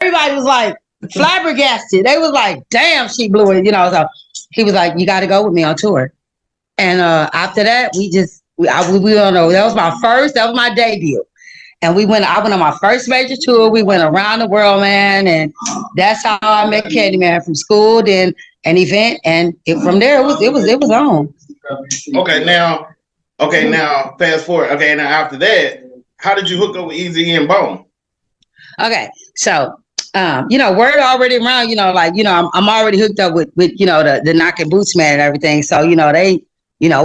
everybody was like flabbergasted. They was like, damn, she blew it, so he was like, you got to go with me on tour. And after that, we don't know. That was my debut. And I went on my first major tour. We went around the world, man. And that's how I met Candyman, from school, then an event. And from there, it was on. Okay, now, fast forward. Okay, now after that, how did you hook up with Eazy-E and Bone? Okay, so, word already around, I'm already hooked up with the Knockin' Boots man and everything. So, we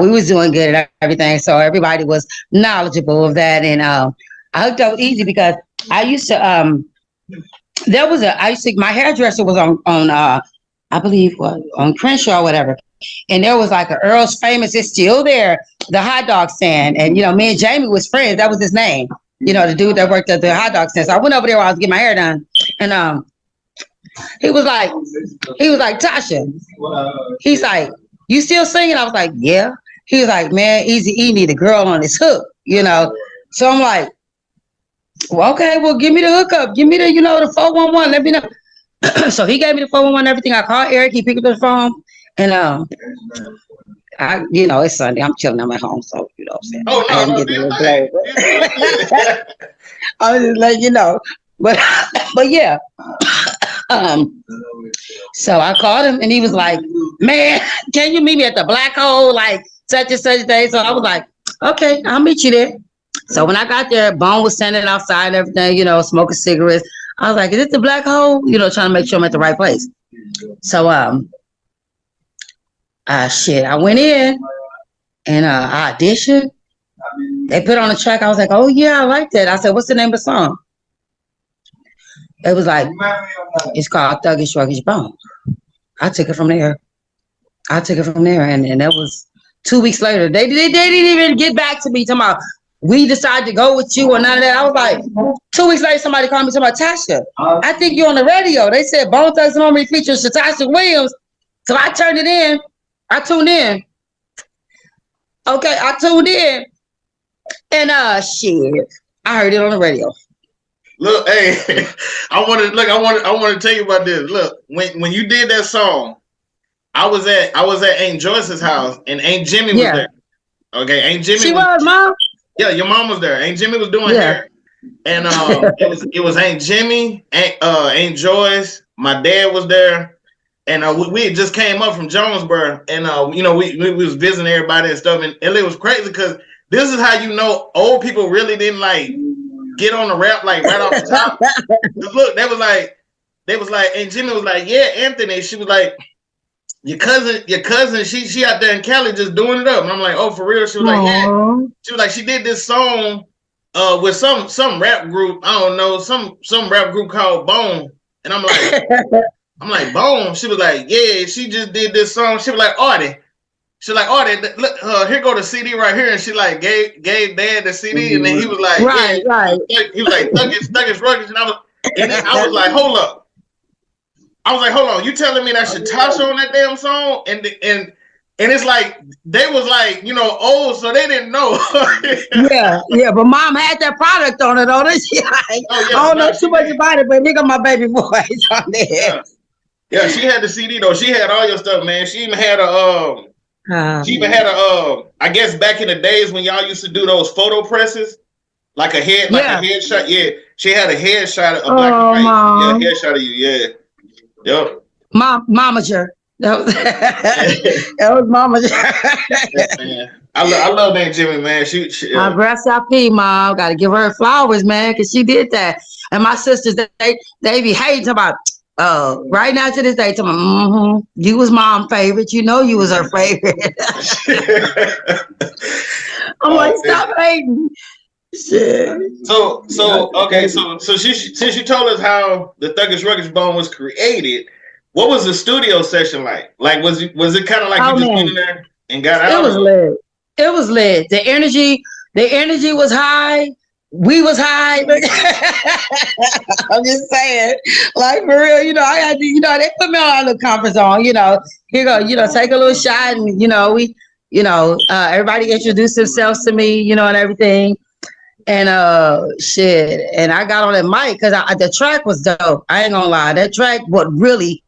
was doing good and everything. So everybody was knowledgeable of that. And I hooked up with Eazy because I used to, my hairdresser was on I believe, on Crenshaw or whatever. And there was like an Earl's Famous, it's still there, the hot dog stand. And, me and Jamie was friends. That was his name, the dude that worked at the hot dog stand. So I went over there while I was getting my hair done. And he was like, Tasha, he's like, you still singing? I was like, yeah. He was like, man, Eazy-E need a girl on his hook, So I'm like, well, okay, well, give me the hookup. Give me the, the 411. Let me know. So he gave me the 411 and everything. I called Eric. He picked up the phone. And it's Sunday. I'm chilling. I'm at home. So, what I'm saying? Oh, no, I was just letting you know. But yeah. So I called him and he was like, man, can you meet me at the Black Hole? Like such and such day. So I was like, okay, I'll meet you there. So when I got there, Bone was standing outside and everything, smoking cigarettes. I was like, is it the Black Hole? Trying to make sure I'm at the right place. So, I went in and I auditioned. They put on the track. I was like, oh yeah, I like that. I said, what's the name of the song? It was like, it's called Thuggish Ruggish Bone. I took it from there. And that was 2 weeks later. They didn't even get back to me talking about, we decided to go with you or none of that. I was like, 2 weeks later, somebody called me talking about, Tasha, I think you're on the radio. They said BoneThugsNHarmony features Shatasha Williams. So I turned it in. I tuned in. Okay, I tuned in. And shit, I heard it on the radio. Look, hey, I want to tell you about this. Look, when you did that song, I was at Aunt Joyce's house and Aunt Jimmy was there. Okay, Aunt Jimmy. She was, Mom? Yeah, your mom was there. Aunt Jimmy was doing hair. And it was Aunt Jimmy, Aunt Joyce, my dad was there. And we had just came up from Jonesboro, and we was visiting everybody and stuff, and it was crazy because this is how old people really didn't like get on the rap like right off the top. Look, they was like, and Jimmy was like, yeah, Anthony. She was like, your cousin, she out there in Cali just doing it up, and I'm like, oh, for real? She was like, yeah. She was like, she did this song with some rap group, I don't know, some rap group called Bone, and I'm like, Bone. She was like, yeah, she just did this song. She was like, Artie. She was like, Artie, look, here go the CD right here. And she like gave Dad the CD, and then he was like, right. He was like, Thuggish Ruggish, and I was like, hold up. I was like, hold on, you telling me that's Shatasha on that damn song? And it's like they was like, old, so they didn't know. yeah, but Mom had that product on it, on it. I don't know too much about it, but nigga, my baby boy is on there. Yeah, she had the CD though. She had all your stuff, man. She even had a I guess back in the days when y'all used to do those photo presses, like a headshot. Yeah, she had a headshot of black and white. Mom. Yeah, headshot of you. Yeah, yep. Momager. That was Momager. Yeah, I love Aunt Jimmy, man. She my breast IP, Mom. Got to give her flowers, man, because she did that. And my sisters, they be hating about. Right now to this day, you was Mom's favorite. You was her favorite. I'm like, stop hating. Shit. So okay, so since you told us how the Thuggish Ruggish Bone was created, what was the studio session like? Like, was it kind of like you just went in there and got out? It was lit. The energy was high. We was high. I'm just saying, like, for real, I had to, they put me on a conference zone, here go, take a little shot, and, everybody introduced themselves to me, and everything. And shit, and I got on that mic because the track was dope. I ain't gonna lie, that track what really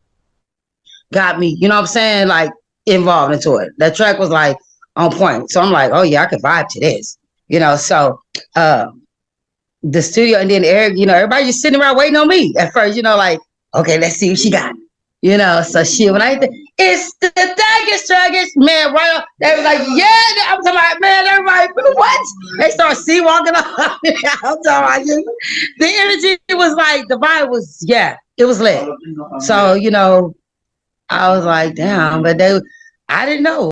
got me, you know what I'm saying, like involved into it. That track was like on point. So I'm like, oh yeah, I could vibe to this, you know. So the studio, and then Eric, you know, everybody just sitting around waiting on me at first, you know, like, okay, let's see what she got. You know, so shit, when it's the Thuggish Ruggish, man, right up, they was like, yeah, I'm talking about, man, everybody, what? They start walking off. I'm talking about, the energy was like, the vibe was, yeah, it was lit. So, you know, I was like, damn, but I didn't know.